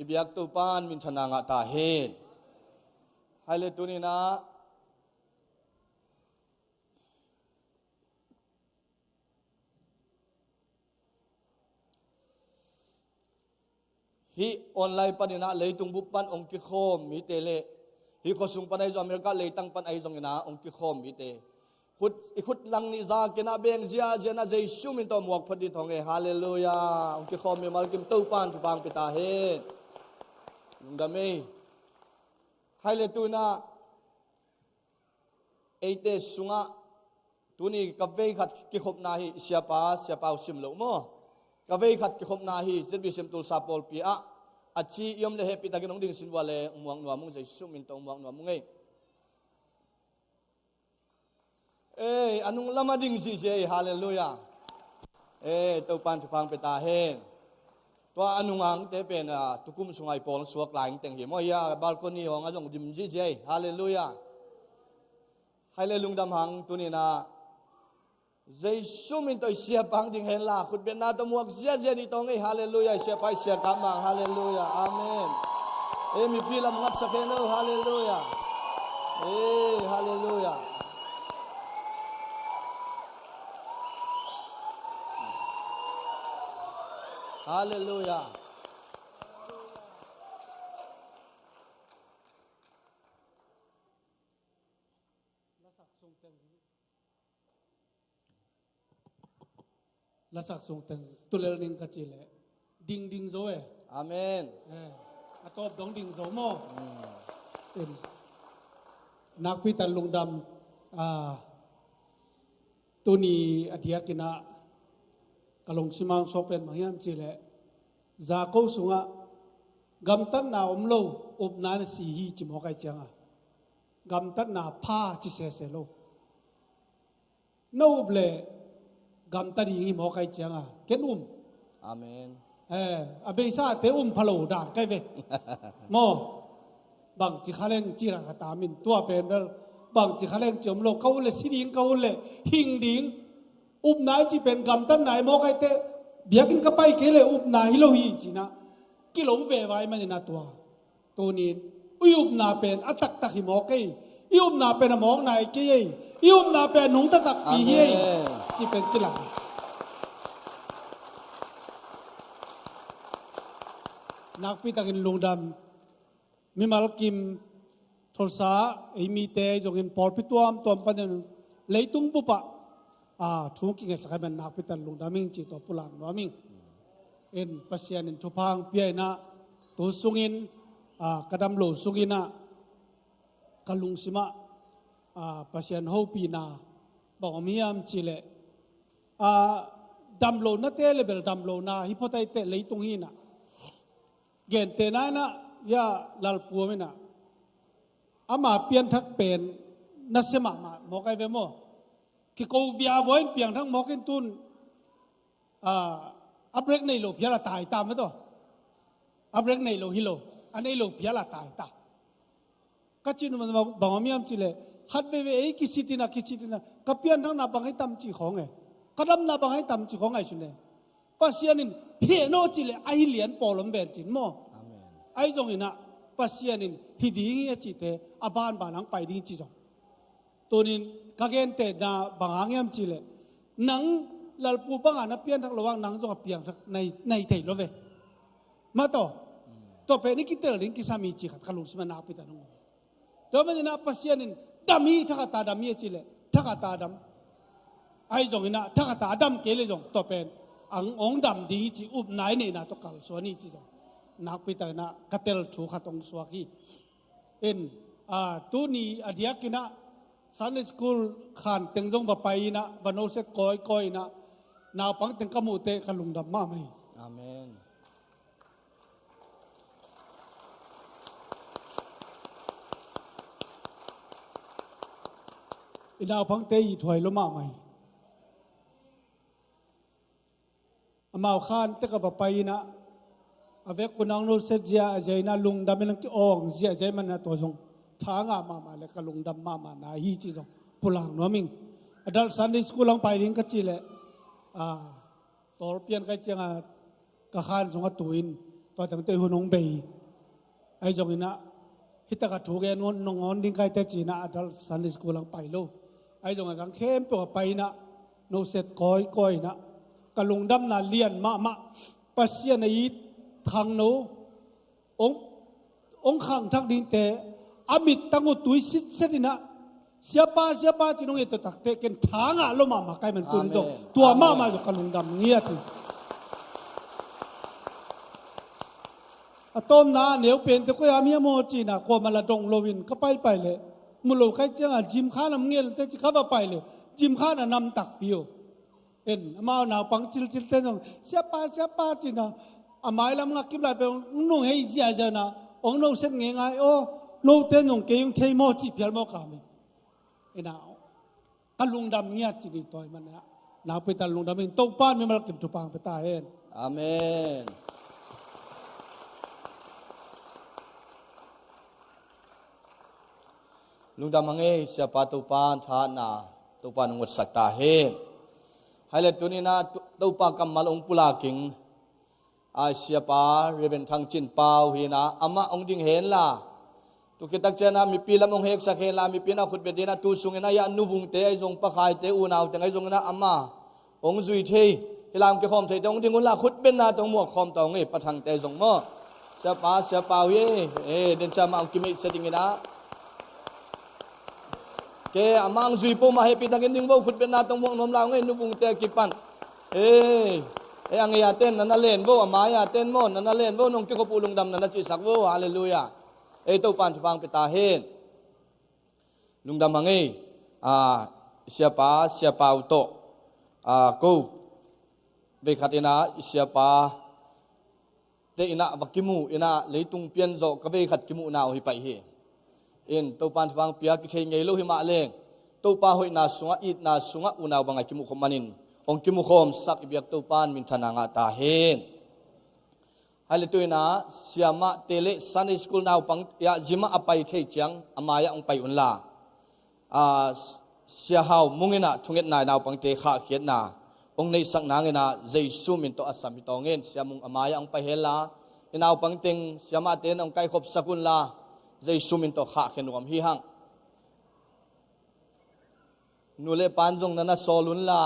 ibiak tu pan min chananga ta hen haile tunina hi online panina leitung bupan ong ki khom mi tele hi khosung panai zo America leitang pan ai zong ina ong ki khom mi te khut lang ni za kena beng zia jena jai shumin to muak phadi thong e hallelujah ong ki khom mi mal kim to pan tu bang pita he ngame haile tuna eite sunga tuni kavei khat ki khop na hi siapa sim lo mo kavei khat ki khop na hi zbi sim tul sa pol pi a achi yom le happy takin ong ding sin wale muang nuam mung jai shumin to muang nuam mung ei anung lama ding si je hallelujah to pan tu phang peta hen to anungang te pen tukum sungai pol suak laing teng hi mo ya balcony hong ajong dim ji je hallelujah haile lungdam hang tunina jai shumin to sia pang ding hen la khut ben na to muak sia sia ni tong ei hallelujah sia pai sia kamang hallelujah amen mi pilam ngat sakeno hallelujah hallelujah hallelujah lasak sung teng tulel ning kachile ding zo amen atop dong ding zo mo nakpi tan lungdam tuni adia kina kalong simang sopen mangyam chile za ko sunga gamtan na omlo upna na si hi chimo kai changa gamtan na pha chi se lo no ble gamtan hi mo kai changa ken amen abisa te phalo da kai ve mo bang chi khaleng chi ra ta min tua pen bang chi khaleng chom lo kau le siring kau le hing ding nai chi pen gamtan nai mo kai te biakin ka pai ke le nai hi lo hi chi na ki lo ve vai man na tua to ni na pen atak tak hi mo kai na pen mong nai ke na pen nung ta tak pi hi chi pen ki la nak pi takin lungdam mi mal kim thorsa mi te jongin por pi tuam tom pan leitung pu pa thu ki nge sakai ban nak pi tan lungdaming chi to pulang no ming en pasian in thupang pi na to sungin kadam lo sungina kalung sima pasian ho pi na bawmiam chile dam lo na te level dam lo na hipotai te leitung hi na gen te na ya lal puamina ama pian thak pen na sema ma mo kai ve mo ki ko via voin piang thang mo kin tun abrek nei lo phia la tai ta me to abrek nei lo hi lo anei lo phia la tai ta ka chin ma ba ma miam chile khat ve ve ei ki sitina ka pian thang na bangai tam chi khong e kadam na bangai tam chi khong ai sune pasianin he no chile ai lian polom ven chin mo ai jong ina pasianin hiding ya chite aban banang pai ding chi jong tonin kagen te na bangangyam chile nang lalpu banga na pian thak lawang nang jong piang thak nei thei lo ve ma to pe ni kitel ring kisami chi khat khalung sima na pi ta no to ma na pasianin dami thakata dami chile thakata dam ai jong ina thakata dam ke le jong to pen ang ong dam di chi up nai ne na to kal so ni chi jong nak pi ta na katel thu khatong swaki en tu ni adiakina Sunday school khan tengjong ba pai na vano set koi na na pang teng kamu te kalung dam ma mai amen ina pang te i thoi lo ma mai amao khan te ka ba pai na ave kunang no set ja jaina lung dam lang ki ong zia jai man na to jong thanga ma le kalung dam ma na hi chi jong pulang no ming adult Sunday school lang pai ring ka chi le tor pian ka changa ka khan songa tuin ตัวตั้งแต่หัวนงเบย์ไอ้จงอินะฮิตากาถูกแกนนงอนดิ้งไก่เตจีนะอัดสันนิสกูลังไปโลไอ้จงอินะเข้มตัวไปนะโนเซตก้อยนะกะลุงดำนาเลียนมาปัสยาในทางโนองขังทักดินเตอามิตตั้งอุตุยสิเสดินะsiapaจีนงเอตตักเตเกนทางอ่ะลมาใกล้มันตัวนี้ตัวมาอยู่กะลุงดำเงี้ยทีต้มน้าเหนียวเป็นแต่ก็ยามีโมจีน่ะกว่ามาละดงโลวินก็ไปเลยมุโลใครจังอ่ะจิมข้านำเงี้ยแต่จะเข้าไปเลยจิมข้านนำตักเปียวเอ็นมาหนาวปังจิลเต้นsiapaจีน่ะอาไม่ลำงักกิบไหลไปนุ่งให้เสียจังนะองนุ่งเส้นเงี้ยโอ้นุ่งเต้นนุ่งเกยงเทยโมจีเพียรโมกามีเอ็นเอากะลุงดำเงี้ยจีนี่ตัวมันนะนาไปตะลุงดำเป็นต้มป้านไม่มาเก็บจุปังไปตายเอ็นอาเมนลุงดำมังเอเสียปาตุปานทานาตุปานงวดสักตาเฮนให้เลตุนีนาตุปากำมัลองปุลากิงอาเสียปาเรเบนทางจินเปาเฮนาอามาองดิงเห็นล่ะตุกิตักเจนามีปีละมงเฮกสักเฮลามีปีนาขุดเบดินาตูสุงเนายานุวุงเตไอจงปะขายเตอูนาวแต่ไอจงนาอามาองจุยเทเฮลามเกคอมเทตองดิงุนลาขุดเป็นนาตองหมวกคอมตองเอปะทังเตจงโมเสียปาเฮเดินจามาองกิมิเสติงนะเกอมังซุยปูมาเฮปิตังกินบ่ขุดเป็นนาตองวงนมลาวเงนุบุงเตกิปันอังเอียเต้นนั่นเล่นบ่อมายาเต้นโมนั่นเล่นบ่นงเกขปูลุงดำนั่นจิสักบ่ฮาเลลูยาตุปันชุบังเปตาเฮนลุงดำมังsiapaอุโตกูเบคัดอินะsiapaเตอินะบักกิมูอินะเลยตุงเปียนโจกเบคัดกิมูนาหิไปเฮตุปันชุบังเปียกิเทงไงลูหิมาเลงตุปาหอยนาสุงะอิดนาสุงะอุนาบังกิมูขมันินองกิมุขมสักอิบยักตุปานมินทนางาตาเฮนฮัลโหลตัวน่ะเสียมาเตเลซันดิสคูลนาวปังยาจิมาอภัยเทจังอามายาองไปอุนลาเสียหาวมุงเงินะทุงเงินนายนาวปังเตขาเขียนนาองในสักนางเงินะเจสุมินโตอัสสามิโตเงินเสียมุงอามายาองไปเฮลาเงินาวปังเต็งเสียมาเตนองไกขบสกุลลาเจสุมินโตขาเขียนรวมฮีหังนูเลปันจงนันโซลุนลา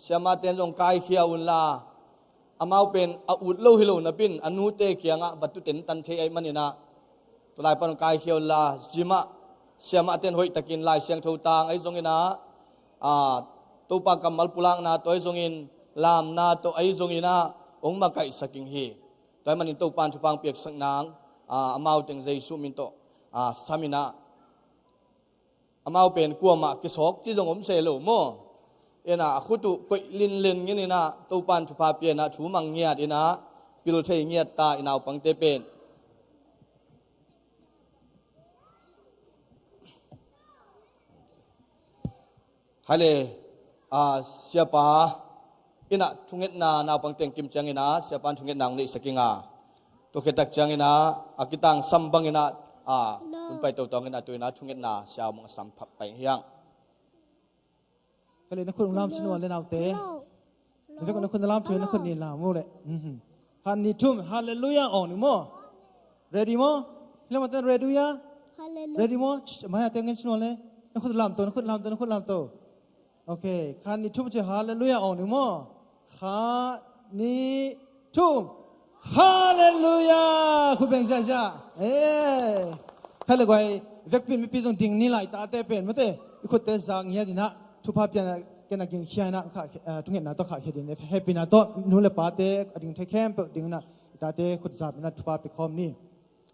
เสียมาเตนจงไกเขียอุนลาอามาเป็นอุดโลหิโลนับเป็นอนุเตเกียงะบัตุเต็นตันเทไอมันนี่นะตัวลายปนกายเขียวลาจิมะเสียมาเต็นหอยตะกินลายเสียงทูตางไอทรงอินะตัวปากกำมัลปุลังนาตัวไอทรงอินลามนาตัวไอทรงอินะองมาไก่สกิงฮีตัวมันนี่ตัวปานชุฟังเปียกสังนางอามาเป็นเจสุมินโตสามินะอามาเป็นกัวมากิศกที่ทรงอมเสโลโมena khutu koi lin ngini na topan thupa pia na thu mang ngia ina pil thei ngia ta ina pangte pen hale siapa ina thunget na pangteng kim chang ina siapa thunget nang nei sakinga to ketak chang ina akitang sambang ina unpai to tong ina to ina thunget na siaw mong sam phap pai hiangก็เลยนักคนลามชนวนเลยเอาเตะแล้วก็นักคนลามเธอนักคนนี่ลามโม่เลยฮันนี่ทุ่มฮาเลลูยาออกหนึ่งโม่ ready โม่แล้วมันจะ ready ยา ready โม่มาให้เต็งเงินชนวนเลยนักคนลามตัวนักคนลามตัวโอเคฮันนี่ทุ่มจะฮาเลลูยาออกหนึ่งโม่ฮันนี่ทุ่มฮาเลลูยาคุณเป็นไงจ๊ะฮัลโหลไอ้เวกพินมีปีจงดิ่งนี่ไหลตาเตะเป็นมั้ยเตะคุณเตะสังเฮียดินะทุพาเปียนกันนักยิงเขียนนะข้าทุกเห็นนะต้องข้าเห็นดินเฮปปี้นะต้องนู่นเลยป้าเตะดิ่งเทคแคมป์ดิ่งนะตาเตะขุดจับนะทุพาไปคอมนี่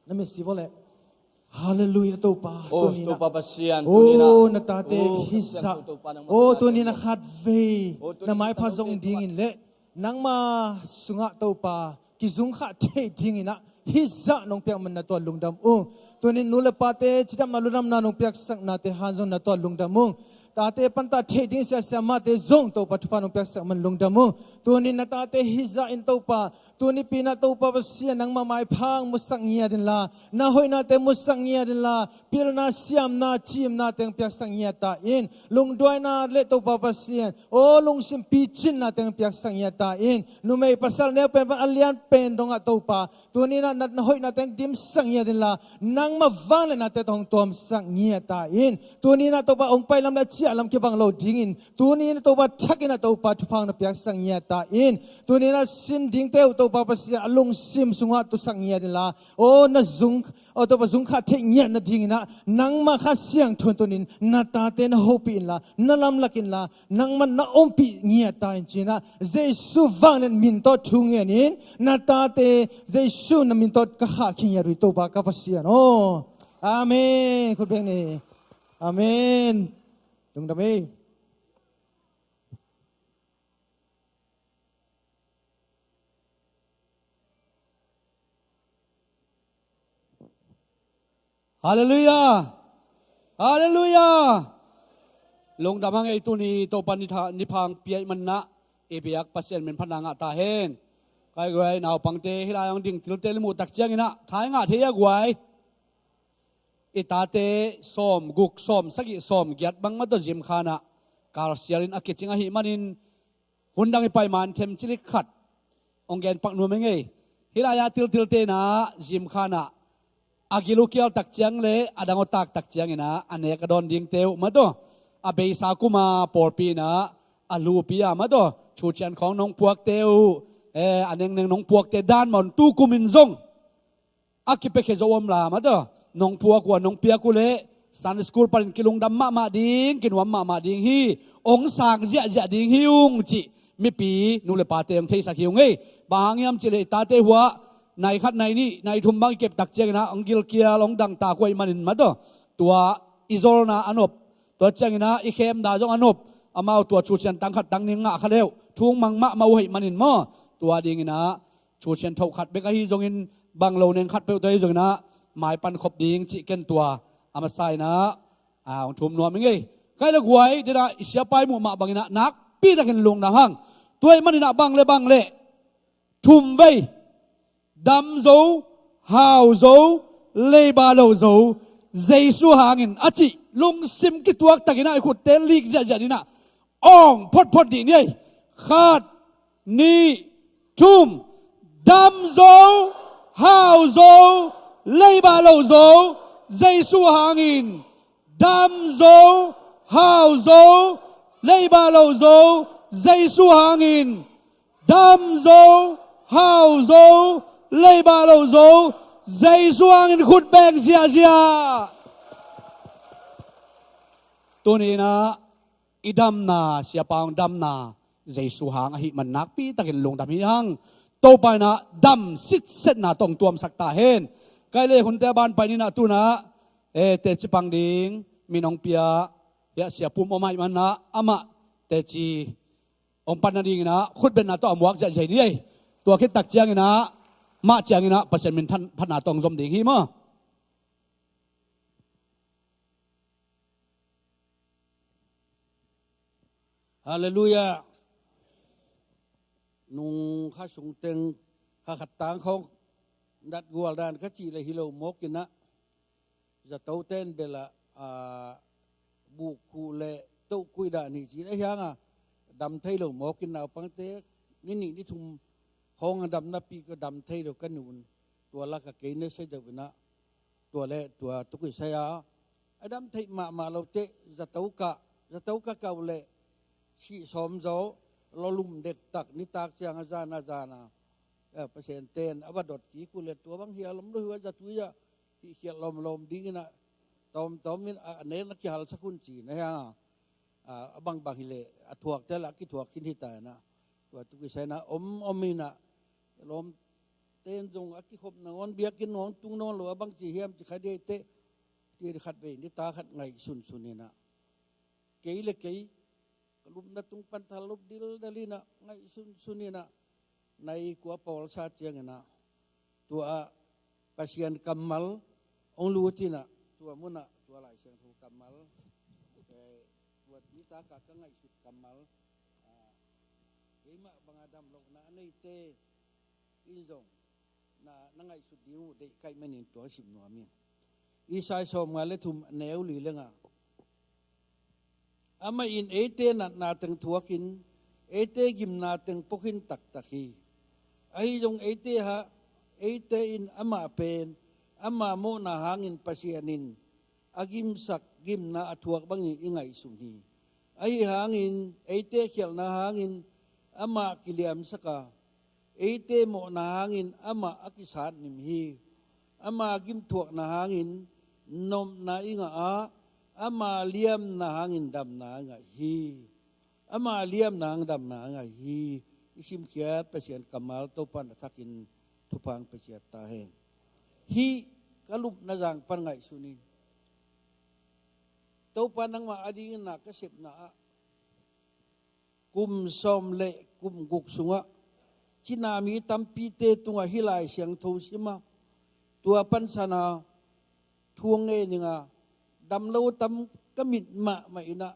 นั่นมีสิบเลยฮาเลลูยาตัวป้าตัวนี้นะโอ้นาตาเตะฮิซาโอ้ตัวนี้นะขัดเวนะไม่พาส่งดิ่งเละนังมาสุงะตัวป้ากิจุงขัดเทดิ่งนะฮิซาน้องเปียกมันนะตัวลุงดำตัวนี้นู่นเลยป้าเตะจิตมาลุงดำนะน้องเปียกสักนาเตะฮันซงนะตัวลุงดำ ตาเตปันตาเทดิ้งเสียสมาเตจงตัวปัจจุบันองเปียกสักมันลงดามุตัวนี้นาตาเตฮิซาอินตัวปะตัวนี้ปีนาตัวปะภาษานังมาไม่พังมุสังเงียดินลานาหอยนาเตมุสังเงียดินลาพิลนาเสียมนาชีมนาเตงเปียกสังเงียตาอินลุงด้วยนาเลตัวปะภาษาโอ้ลุงสิมปีจินนาเตงเปียกสังเงียตาอินนุไม่ภาษาเนี่ยเป็นอัลเลียนเป็นดงอัตัวปะตัวนี้นาหอยนาเตงดิมสังเงียดินลานังมาฟังเลยนาเตตองตัวมสังเงียตาอินตัวนี้นาตัวปะองไปลำละเชียลำเก็บังโลดิ้งอินตัวนี้นาตัวปะชักอินนาตัวปะทุพังนาเปียกสังเงียตาอินตัวนี้นาสินดิ้งเตวตัวปะภาษาลุงซิมสุงหาตุสังเงียดินลาโอ้นาซุงโอ้ตัวปะซุงขาเทเงียนาดิ้งนะนังมาข้าเสียงทวนตัวนี้นาตาเตนโฮปินลานาลำลักินลานังมันนาอมปีเงียตาอินจีนะเจสุฟังเลนมินโตทุงเงินินนาตาเตเจสุนามินโตกะขาขิงยารุตัวปะกับภาษาโอ้อาเมนคุณเพ่งนี่อาเมนตรงดำเองฮาเลลูยาฮาเลลูยาลงดำหังไอตัวนี้ตัวปนิธานิพังเปียมันนะเอเปียกปัสเซนเป็นพนังตาเฮนไกไว้นาวปังเตฮิลายังดิ่งติลเตลมูตักเจียงนะท้ายงาเทียกไว้อิตาเตสอมกุกสอมสักิสอมเกียรติบังมาตัวจิมขานะกาลเซียรินอากิจิงหิมันินหุ่นดังไปมันเทมจิลิขัดองเกนปักนัวเมงไงฮิลายาติลเตนะจิมขานะอากิลูเกียลตักเจียงเลอดังอตักตักเจียงนะอันเนกดอนดิ่งเตวมาตัวอาเบสากุมาปอร์ปีนะอาลูปียมาตัวชูเชียนของน้องพวกเตวอันหนึ่งน้องพวกเตด้านมันตู้กุมินซงอากิเปเคจอมลามาตัวน้องพวกว่าน้องเปียกุเลสันสกูลปันกิลุงดำมาดิ้งกินวัมมาดิ้งฮีองสางเจดิ้งฮิวงจิมีปีนูเลปาเตมเทสักฮิวงบางยามจิเลตาเตหัวในขัดในนี่ในทุ่มบังเก็บตักเจงนะองกิลเกียลองดังตาควยมันินมาตัวอิโซลนาอนบตัวเจงนะอีเคมดาจงอนบเอามาตัวชูเชียนตังขัดตังนิงงะขัดเร็วทุ่งมังมะมาวยมันินมอตัวดิ้งนะชูเชียนเท่าขัดเบกะฮีจงอินบังโลเนงขัดเปตัวฮีจงนะหมายปันขบดิ้งจิเกนตัวอามาใส่นะทุ่มนวลมึงไงใครละหวยเดี๋ยวนะเสียไปหมู่มาบังนะนักปีตะเห็นลงดังหังตัวมันนี่นะบังเลยทุ่มไว้ดำโซฮาวโซเลบาโลโซเจสุหางินอาจิลุงซิมกิตัวตะกินะไอขุดเตลิกจะนี่นะอ่องพดดีนี่ขาดนี่ทุ่มดำโซฮาวโซเลบาโลโซเจสุหางินดำโซฮาวโซเลบาโลโซเจสุหางินดำโซฮาวโซเลบาโลโซเจสุหางินขุดแบงเสียตัวนี้นะอิดำนาเสียปางดำนาเจสุหางอหิมันนักปีตะกินลงดำหิหังโตไปนะดำสิทเสนาตรงตัวมสักตาเฮนใกล้เลยคนแต่บ้านไปนี่นะตัวนะเตจิปังดิงมีน้องเปียยะเสียปุ่มอมัยมันนะอามาเตจิองปันนาดิงนะขุดเป็นนาตัวอมวักจะใหญ่นี่ตัวคิดตักเจียงนะมาเจียงนะเปอร์เซ็นต์เป็นท่านพนาตรงสมดิงหิมะฮาเลลูยานุงข้าสงเต็งข้าขัดตางเขาดัดกัวดานข้าจีเลยฮิโลมกินนะจะเต้าเต้นเบลบุคูเลเต้าคุยดานี่จีได้ยังอ่ะดำไทยโลมกินเอาปังเตนี่ทุ่มห้องดำนับปีก็ดำไทยโลกันนูนตัวละกะเกยเนสเดวินะตัวเล่ตัวตุกุยเสียไอ้ดำไทยมาเราเตะจะเต้ากะเก่าเล่ชีสมโจเราลุ่มเด็กตักนิตากเสียงอาจารย์เปอร์เซ็นต์เต้นอบดดกี่กุเลตัวบางเฮียลมด้วยว่าจะตุยที่เขียนลมดิ้งนะตอมมินเนนักยาลสักุนจีนะฮะบางฮิเลถั่วแต่ละกี่ถั่วกินที่ตายนะตัวตุกิเสนะอมมินะลมเต้นจงกี่ขบนอนเบียกินนอนตุงนอนหรือบางจีเฮียมจะขัดเดเตที่ขัดไปนิตาขัดไงสุนนี่นะเกยเล็กเกยลุมนัดตุงปันทาลุบดิลดาลีนะไงสุนี่นะในกัวปอลชาเจียงนะตัวปัสยันกัมมัลองลูตินะตัวมุนะตัวหลายเสียงถูกกัมมัลตัว ta ka ka ngai sut kamal ima bangadam lo na nei te in zong na ngai sut diu de kai manin to sim no amin isai som nga le thum neu li lenga ama in ete na teng thuakin ete gim na teng pokin tak takhi ai jong ete ha ete in ama pen ama mo na hangin pasianin agim sak gim na athuak bangi ingai sumhi ai hangin ete khel na hangin ama kiliam saka ete mo na hangin ama akisat nim hi ama gim thuak na hangin nom na inga a ama liam na hangin dam na nga hi ama liam na hang dam na nga hi isim kiat pasien kamal to pan thakin thupang pasiat ta hen hi kalup na jang pan ngai sunin to pan nang ma ading na kasep na kum som le kum guk sunga chinami tampi te tunga hilai siang tho sima tua pan sana thuang e ninga dam lo tam kamit ma ina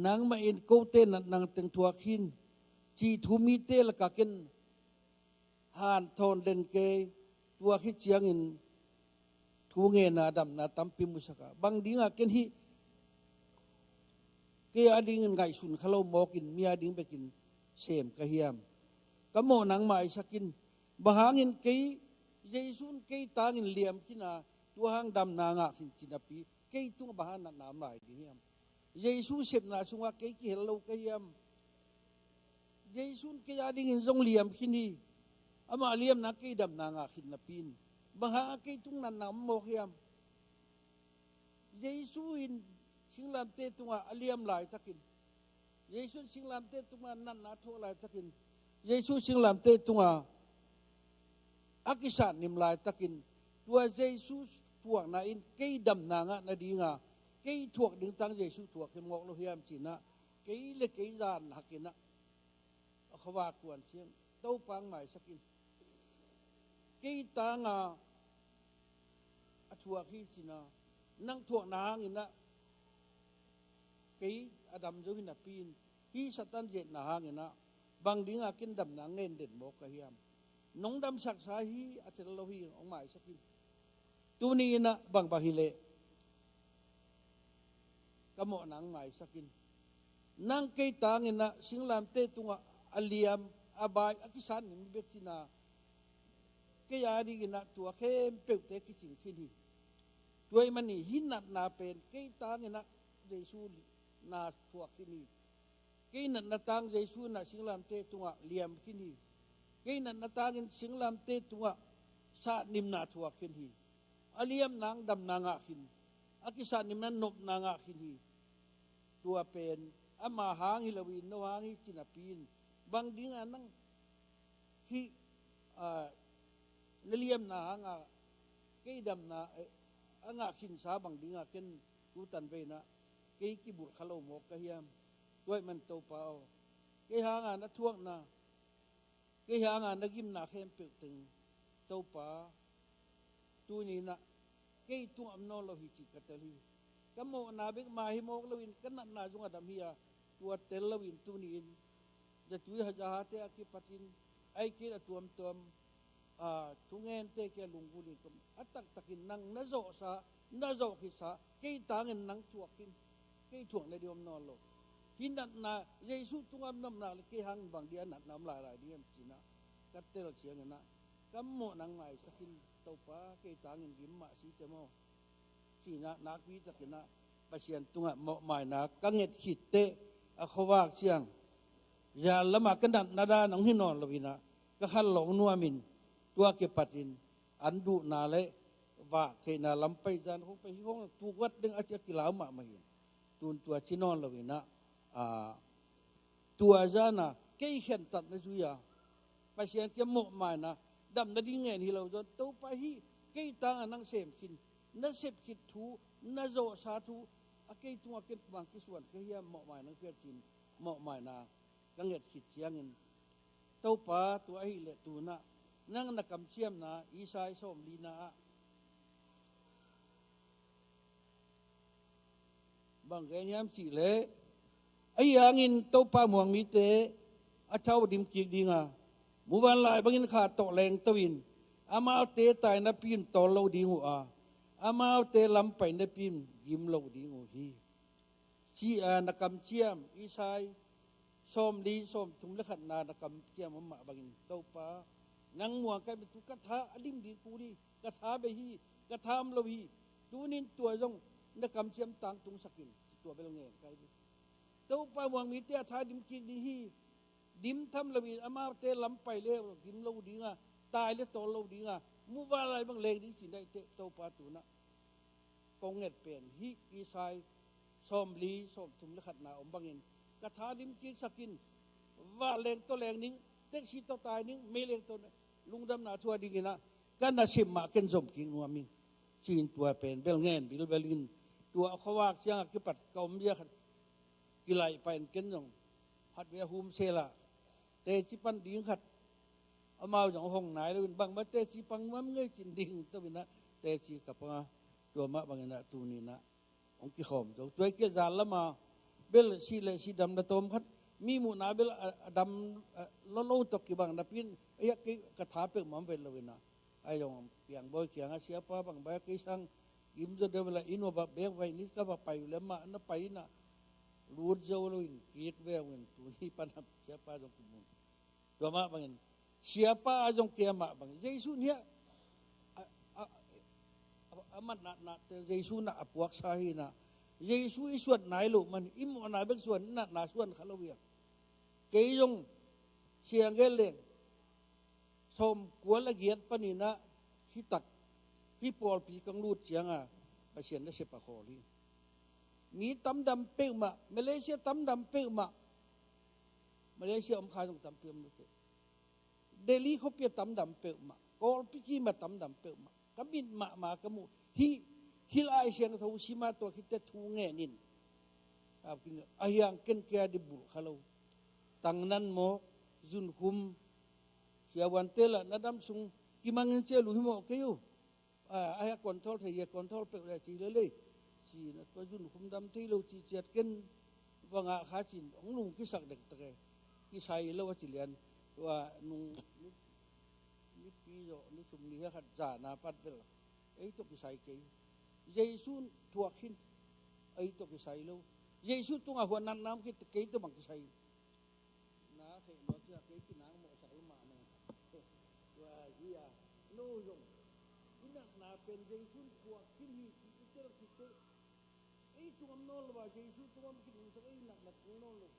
nang ma in ko te nang teng tua khin chi thumi te la ka ken han thon den ke tua khi chiang in thuang e na dam na tampi musaka bang dinga ken hi ke ading ngai sun khalo mokin mi ading bekin sem ka hiam kamo nang mai sakin bahangin ke jaisun ke tangin liam kina tuang dam na nga kin chinapi ke tung bahan na nam lai di hiam jaisu sep na sunga ke ki hello ka hiam jaisun ke ading in zong liam kini ama liam na ke dam na nga kin na pin baha ke tung na nam mo hiam jaisu in singlam te tunga aliam lai takin Yesu singlam te tunga nan na tho lai takin Yesu singlam te tunga akisan nim lai takin tua Yesu tuang na in kei dam na nga na di nga kei thuak ding tang Yesu thuak ke mok lo hiam china kei le kei zan hakina khawa kwan siang to pang mai sakin kei ta nga athuak hi china nang thuak na ngina cái adam zo hina pin hi satan jet na hangena bang dinga kin dam na ngen den mo ka hiam nong dam sak sa hi atel lo hi ong mai sakin tu ni na bang bahile kamo nang mai sakin nang kei tangena singlam te tunga aliam abai akisan ni bektina ke ya di gina tua khem pe te kisin khini tuai mani hinat na pen kei tangena Jesu na thuak kini kei na tang Jesu na singlam te tunga liam kini kei na tangin singlam te tunga sa nim na thuak kini aliam nang dam na nga kin akisa nim na nop na nga kini tua pen ama hangi lawin no hangi kinapin bang dinga nang hi liam na hanga kei dam na anga kin sa bang dinga ken utan ve na cái bụt khalo một cái hiam tôi mình tàu bao cái hàng à nó thuốc na cái hàng à nó gim na khem bự từng tàu ba tôi ni na cái tung âm nó lo hi chỉ cái tali cái mồ na biết mà hi mồ lo in cái nặn na dung adam hiya tua tel lo in tôi ni inจะช่วยหาเตะกิปัตินไอ้กิระตัวทุงเงินเตะแกลุงกุลีก็อัตตักินนังนโจสะนโจขิสะกี่ต่างเงินนังถั่วกินกี่ถ่วงในเดียมนอนโลกินนัดนาเยซูตุงอันน้ำนาเลยกี่หังบางเดียนัดน้ำลายเดียมจีนะกัดเตลเชียงนะกัมโมนังไงสักินเต้าป้ากี่ต่างเงินกิมมาสีเตโมจีนะนักวิจักนะปัจจัยตุงอ่ะโมหมายนะกังเงินขิดเตะเขาว่าเชียงอย่าละมากันนัดนาดานังหินนอนลวินะก็ขันหลงนัวมินตัวเก็บปัดอินอันดูนาเลยว่าเทนาลำไปจานคงไปห้องตัววัดดึงอาจจะกิลาวมาเห็นตัวชินอนลวินะตัวจานะเกี่ยเห็นตัดในสุยาไปเสียนเกี่ยโมกมานะดำนาดิ้งเงินที่เราจนตัวไปฮีเกี่ยต่างนังเสพกินนังเสพกินทูนังโจสาทูเกี่ยตัวเกี่ยบางกิส่วนเกี่ยโมกมานังเพื่อจินโมกมานะกังเงินขิดเชียงเงินตัวป้าตัวไอ้เละตัวน่ะนั่งนักกำเชี่ยมนะอีสายส้มลีนาบ bang cái nhám chỉ lệ ấy yang in tàu pa muang mi te a chau dim ki dinga mu ban lai bangin kha to leng tawin ama te tai na pin to lo ding hu a ama te lam pai na pin gim lo ding hu hi chi a na kam chiam isai som li som tum le khat na na kam chiam ma bangin tàu pa nang muang kai tu ka tha adim di ku di ka tha be hi ka tham lo hi tu nin tua jong na kam chiam tang tung sakin tua bel nge kai tàu pa muang mi te tha dim ki di hi dim tham lo bi ama te lam pai le gim lo dinga tai le to lo dinga mu va lai bang leng ding sin dai te tàu pa tu na kong nget pen hi isai som li som tum le khat na om bangin ka tha dim ki sakin va leng to leng ning tek si to tai ning me leng to lungdam na thua ding ina kan na sim ma ken zom king nu mi chin tua pen bel ngen bil belin tua khawak siang ki pat kaum ya khat ki lai pen ken jong hat we hum sela te chi pan ding khat amao jong hong nai le bang ma te chi pang mam ngai chin ding to bina te chi ka pa tua ma bang na tu ni na ong ki khom jo tuai ke zal lama bel si le si dam na tom khat mi mu na bel dam lo lo to ki bang na pin ya ki ka tha pe mam vel lo na ai jong piang boy kiang a siapa bang ba ki sang im jo de bela ino ba be vai ni ka ba pai le ma na pai na lut jo lo in kiet ve wen tu ni pan siapa jong ki mun tua ma bang siapa jong kia ma bang jesu nia amat na te jesu na apuak sahi na jesu iswat nai lo man im na bek suan na suan khalawia ke jong siang geleng som kuala giat panina hitak hi pol pi kang lut chianga pasien na sepa kholi mi tam dam pe ma malaysia tam dam pe ma malaysia om kha jong tam pe ma delhi kho pe tam dam pe ma kol pi ki ma tam dam pe ma kamin ma kamu hi lai siang tho sima to khitet thu nge nin apin ayang ken kya di bul khalo tang nan mo zun khum sia wan tela nadam sung kimangin che lu mo kayo aya control the ye control pe le chi le chi na to jun khum dam thi lo chi chet ken wanga kha chin ong lung ki sak dek te ki sai lo wa chi lian wa nung ni pi yo ni sum ni ha khat ja na pat bel ei to ki sai ke jesu thuak hin ei to ki sai lo jesu tunga huan nan nam ki ke to bang ki sai na khe no cha ke ki nang mo sa ma na wa ya no yong ina na pen jesu thuak hin hi ki te ki te ei tum no lo wa jesu tum ki ni sa ei nak nak no lo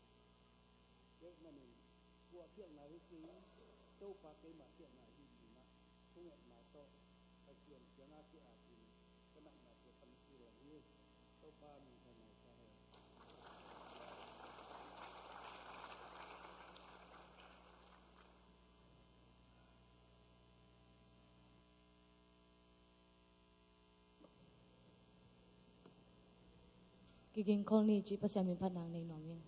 ke man ni thuak hiang na hi ki to pa ke ma hiang na hi ni na thung na to pa sian sian na ki a ki ka nak na ke pan ki ro ni to pa mi ka na sa he Kiging kol ni chi pasyamin panang nei nomin.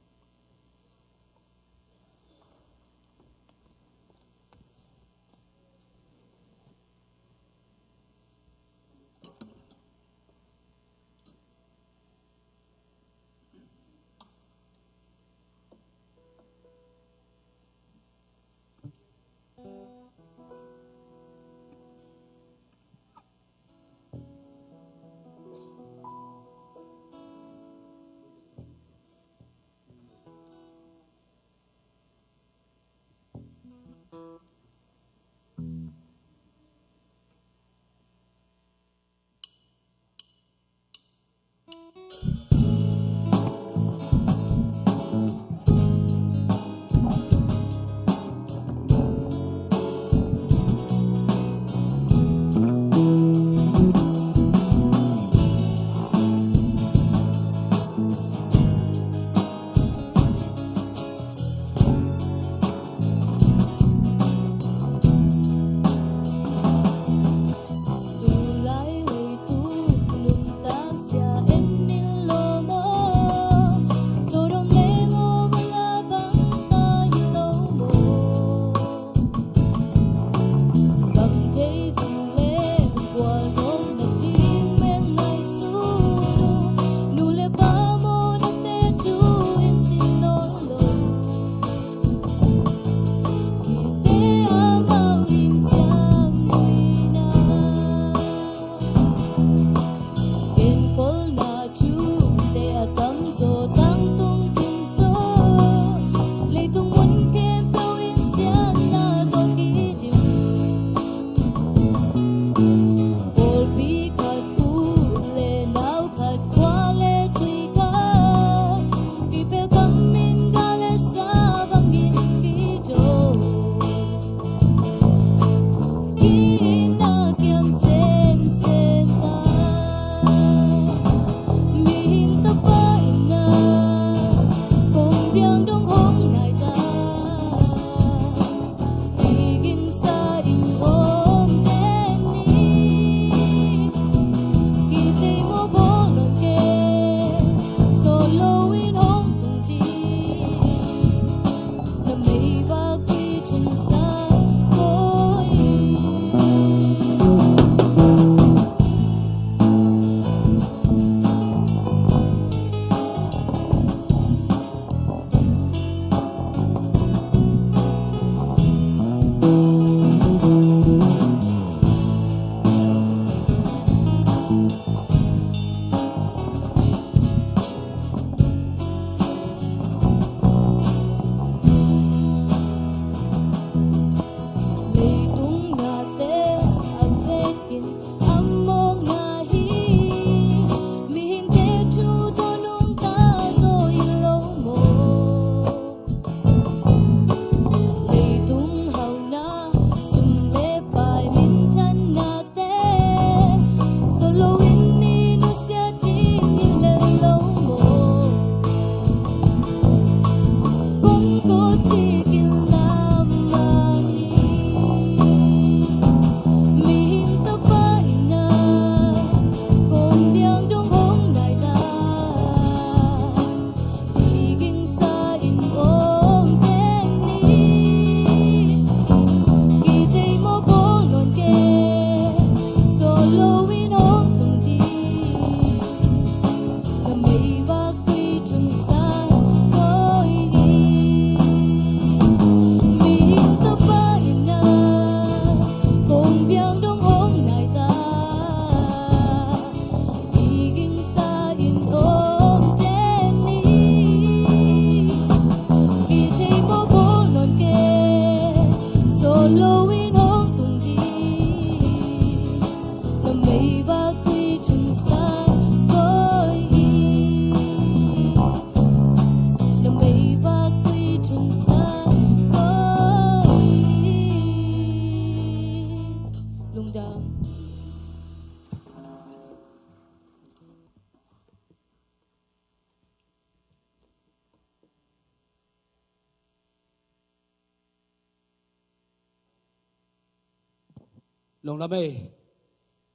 ลงละไม่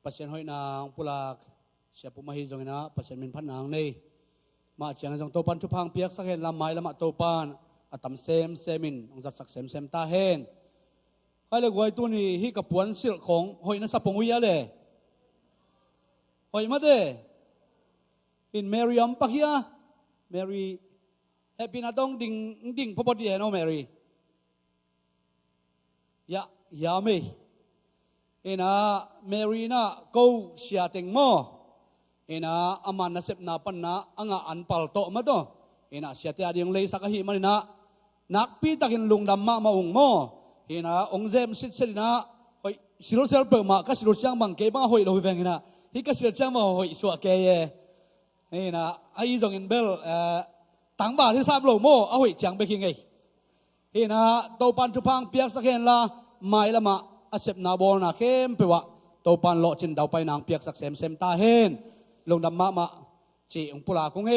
ปัสยันหอยนางปุลากเสียปุมาฮีจงนะปัสยันมินพันนางนี่มาเชียงจงโตปันทุพังเปียกสักเห็นลำไม้ละมาโตปันอัตมเซมเซมินองจัดสักเซมเซมตาเห็นใครเลยกวยตัวนี้ฮีกับปวนสิลของหอยนัสปงวิยาเลยหอยมาเดอินเมรีอัมปักยาเมรีเอปินาดงดิ่งพบดีเฮโนเมรียาไม่เอ็นะเมรีน่ะกูเสียเต็งโมเอ็นะอามันนัสเซปนาปันนะอ่างอันปัลโตมาตัวเอ็นะเสียเตียดิงเลยสักหิมันนะนักปีตักินลุงดำมาองโมเอ็นะองเจมสิทธิ์สินะหอยสิโรเซลเปิดมาก็สิโรจังบังเก็บมาหอยเราไปเองนะฮิก็สิโรจังมาหอยสวะเกยเอ็นะไอ้จงอินเบลตั้งบาที่ทราบโลโมเอาหอยจังไปคิงไงเอ็นะโตปันทุพังเปียกสักเห็นละไม่ละมาอาเซปนาบอลนาเข้มเปวะโตปันโลจินดาวไปนางเปียกสักเซมเซมตาเฮนลงดำมาจีองปุลาคงเฮ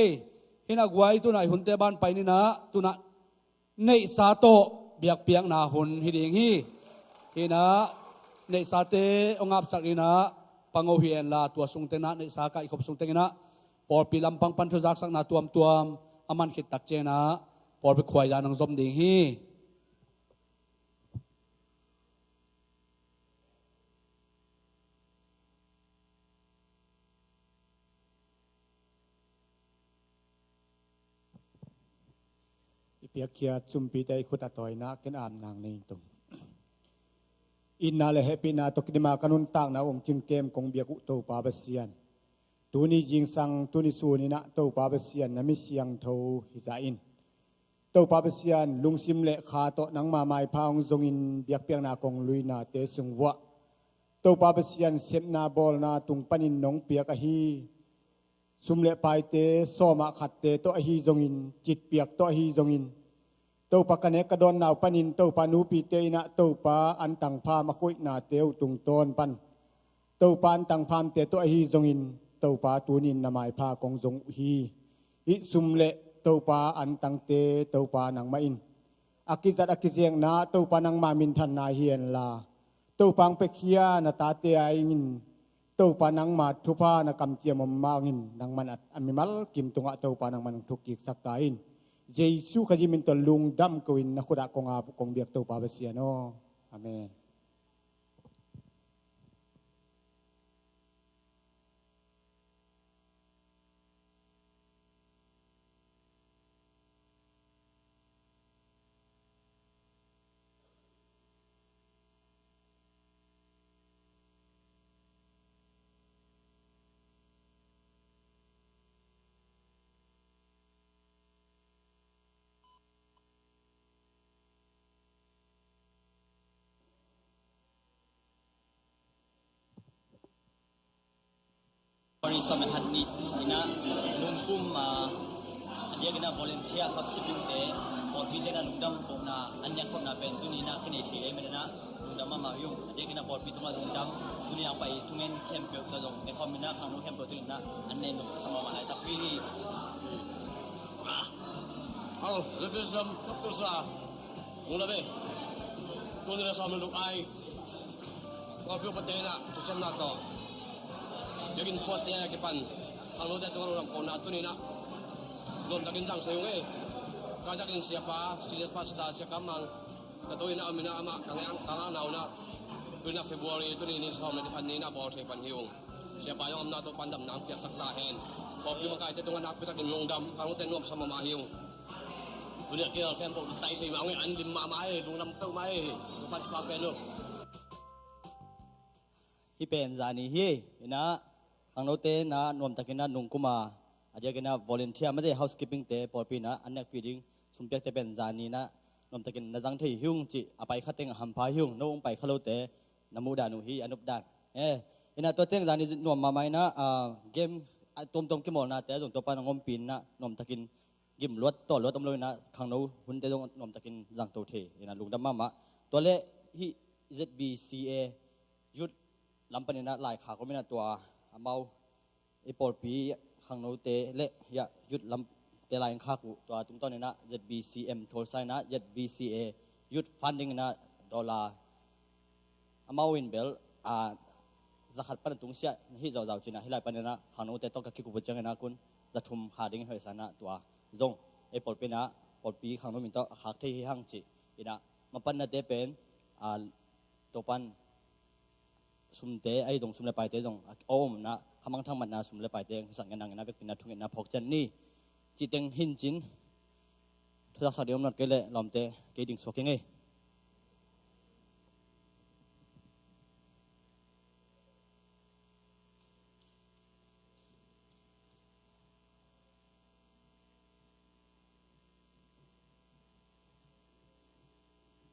เฮนักไว้ตัวไหนหุ่นเตบันไปนี่นะตัวนั้นในซาโตเบียกเปียกนาหุ่นฮิดิงฮีเฮนะในซาเตองอับสักนี่นะปังโอเฮียนลาตัวสุงเตนะในสากาอีกขบสุงเตนะปอดปีลำปังปันทุจักสักนาตัวอามันขิดตักเจนะปอดไปควายยานังซอมดิงฮีเปียกเขียจุมปีได้ขุดตอยนักกันอามนางในตุ่มอินนาเลเฮปินาตกดิมากันุนต่างนาองจิงเกมกงเบียกุโตปาเบเซียนตัวนี้จิงสังตัวนี้สูนินะโตปาเบเซียนนามิเสียงโทฮิซาอินโตปาเบเซียนลุงซิมเลขาโตนังมาไมพางจงอินเบียกเปียงนากงลุยนาเตสุงวะโตปาเบเซียนเซมนาบอลนาตุงปันินนงเปียกะฮีซุมเลไปเตโซมาขัดเตโตอฮีจงอินจิตเปียกโตอฮีจงอิน ตัวปะกันเนกระดอนนาวปันินตัวปานูปีเตนะตัวปาอันตังพามาคุยนาเตียวตุงตอนปันตัวปานตังพามเตตัวฮีจงอินตัวปาตูนินนามายพากงจงฮีอิสุมเลตัวปาอันตังเตตัวปานังมาอินอากิจัดอากิเซียงนาตัวปานังมามินทันนาเฮียนลาตัวปังเปคียนาตาเตียอินตัวปานังมาทุพานกำเจียมมางินนังมันอัดอมิมัลกิมตุงะตัวปานังมันทุกิกสักตาอินเยซูขจิมินตลุงดำกวินนักขุดกงอาคงเบียกตัวปาเบเซียโนอาเมนPari samahan ni ina nungkum dia kena volunteer housekeeping te porti te na lungdam ko na anya ko na pen tu ni na kini the me na lungdam ma yung dia kena porti tu ma lungdam tu ni ang pai tungen camp pe ta dong e khomina khang no camp tu na anne no sama ma ta pi Halo, lebih dalam terus lah. Mula be, tu ni rasa menurut ai. Kalau patena, tu sama to. Yakin kuat ya kipan. Kalau dia tengok orang kona tu ni nak. Belum takin jang sayung Kajakin siapa sudah siapa mang. Kata ina amina ama kangang nau na. Kuna Februari tu ni sama di fan ni na bawa sepan hiung. Siapa yang amna tu pandam nang piak saktahen. Bawa lima kali tu dengan nak takin longdam. Kalau tengok sama mahiung. Tunia kira kan pok tai sei mangai an lim ma mai longdam tau mai. Pat pa pelo. hi pen zani hi ina ang note na nom takina nungkuma adia kena volunteer ma de housekeeping te porpi na anak feeding sumpek te pen zani na nom takin na jang thei hyung chi apai khateng hampa hyung no ong pai khalo te namu danu hi anup dan ina to teng zani nom ma mai na game tom ke mol na te jong to pa ngom pin na nom takin gim lot to lot tom loi na khang no hun te jong nom takin jang to the ina lungdam ma to le hi ZBCA youth ลำปนินะหลายขาก็ไม่น่าตัวเมาไอปอลปีขังโนเตเละยะยุดลำเตลายขากูตัวตุ้มต้นนี่นะ ZBCM โทรไซนะ ZBCA ยุดฟันดิ้งนะดอลลาร์เมาวินเบลจะขัดปันตุงเสียที่เราจีนะที่หลายปันนี่นะขังโนเตต้องกับคิกุบจังนะคุณจะทุ่มขาดิ้งเหยสานะตัวจงไอปอลปีนะปอลปีขังโนมินต้องหักที่ห้างจีอีนะมาปันนะเตเป็นตัวปันสุมเตไอ้ตรงสุมเลไปเตตรงโอมนะขมังทั้งมันนะสุมเลไปเตสั่งกันนังนะเวกินนะทุ่งนะพกจันนี่จิตเต็งหินจินทุกสัปดาห์เดียวนัดเกลเลลอมเตเกดิ่งสวกยังไง